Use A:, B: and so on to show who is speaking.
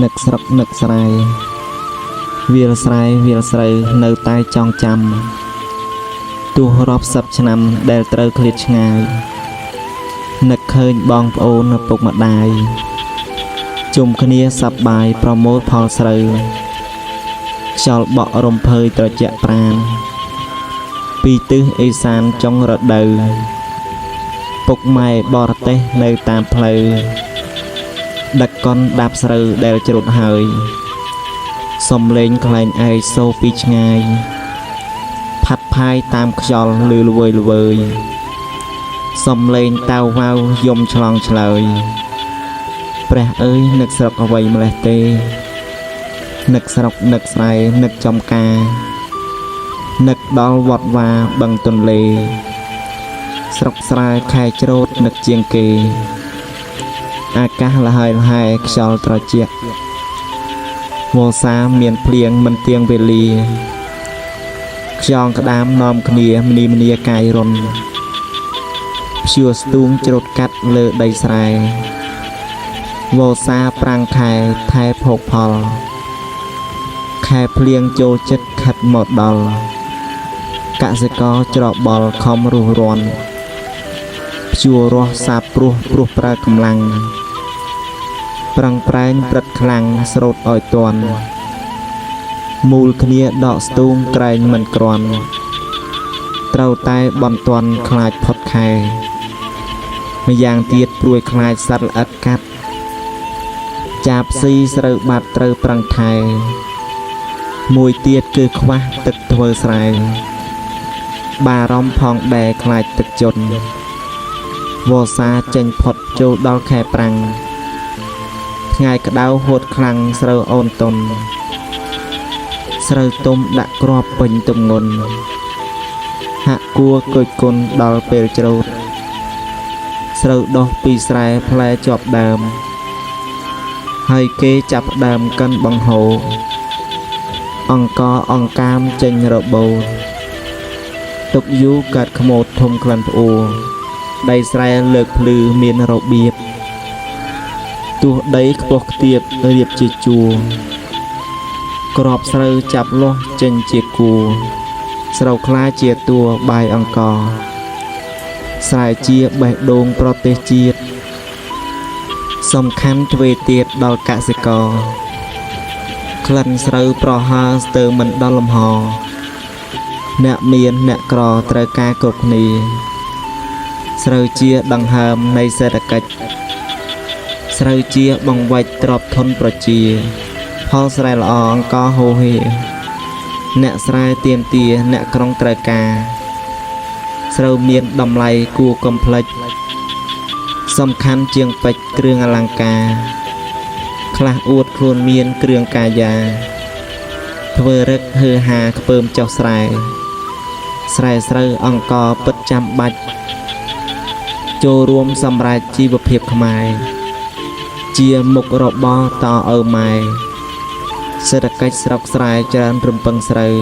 A: នឹកស្រុកនឹកស្រែវាលស្រែវាលស្រូវនៅតែចងចាំទោះរាប់សិបឆ្នាំដែលត្រូវឃ្លាតឆ្ងាយនឹកឃើញបងប្អូនឪពុកម្ដាយជុំគ្នាសប្បាយប្រមូលផលស្រូវខ្យល់បក់រំភើយត្រជាក់ប្រាណពីទិសឦសានចុងរដូវពុកម៉ែបរទេសនៅតាមផ្លូវដឹកកុនដាប់ស្រូវដែលច្រូតហើយសំលេងខ្លែងឯកសូរពីឆ្ងាយផាត់ផាយតាមខ្យល់លឺល្វើយល្វើយសំលេងតាវវ៉ាវយំឆ្លងឆ្លើយព្រះអើយនឹកស្រុកអ្វីម្លេះទេនឹកស្រុកនឹកស្រែនឹកចំការនឹកដល់វត្តវាបឹងទន្លេស្រុកស្រែខែច្រូតនឹកជាងគេអាកាសលហើយលហែខ្យល់ត្រជាក់វស្សាមានភ្លៀងមិនទៀងវេលាខ្យងក្តាមនាំគ្នាមនីមនីកាយរុនព្យួរស្ទូងច្រូតកាត់លើដីស្រែវស្សាប្រាំងខែថែភោគផលខែភ្លៀងចូលចិត្តខិតមកដល់កសិករច្របល់ខំរុះរាន់ព្យួររស់សាបព្រោះប្រើកម្លាំងប្រឹងប្រែងព្រឹត្តខ្លាំងស្រោតឲ្យទាន់មូលគ្នាដកស្ទូងក្រែងមិនក្រាន់ត្រូវតែបន្ទាន់ខ្លាចផុតខែម្យ៉ាងទៀតព្រួយខ្លាចសត្វល្អិតកាត់ចាប់ស៊ីស្រូវបាត់ត្រូវប្រឹងថែមួយទៀតគឺខ្វះទឹកធ្វើស្រែបារម្ភផងដែរខ្លាចទឹកជន់វស្សាចេញផុតចូលដល់ខែប្រាំងថ្ងៃក្តៅហួតខ្លាំងស្រូវអូនតុនស្រូវទុំដាក់គ្រាប់ពេញទំងន់ហាក់គួរគយគុណដល់ពេលច្រូតស្រូវដុះពីស្រែផ្លែជាប់ដើមហើយគេចាប់ដើមកិនបង្ហូរអង្គអង្កាមចេញរបូរទុកយូរកាត់ខ្មោចធំក្លិនផ្អួរដីស្រែលើកភ្លឺមានរបៀបទោះដីខ្ពស់ខ្ទាបរៀបជាជួរក្របស្រូវចាប់លាស់ចេញជាគួរស្រូវខ្លាជាតួបាយអង្គស្រែជាបេះដូងប្រទេសជាតិសំខាន់ទ្វេទៀតដល់កសិករក្លិនស្រូវប្រហើស្ទើរមិនដល់លំហអ្នកមានអ្នកក្រត្រូវការគ្រប់គ្នាស្រូវជាដង្ហើមនៃសេដ្ឋកិច្ចស្រូវជាបង្វិចទ្រព្យធនប្រជាផលស្រែល្អអង្គហូរហេអ្នកស្រែទៀមទាអ្នកក្រុងត្រូវការស្រូវមានតម្លៃគួរកំភ្លេចសំខាន់ជាងពេជ្រគ្រឿងអលង្ការខ្លះអួតខ្លួនមានគ្រឿងកាយាធ្វើរឹកហឺហាខ្ពើមចុះស្រែស្រូវអង្គពិតចាំបាច់ចូលរួមសម្រេចជីវភាពខ្មែរជាមុខរបរតឪម៉ែសេដ្ឋកិច្ចស្រុកស្រែច្រើនរំពឹងស្រូវ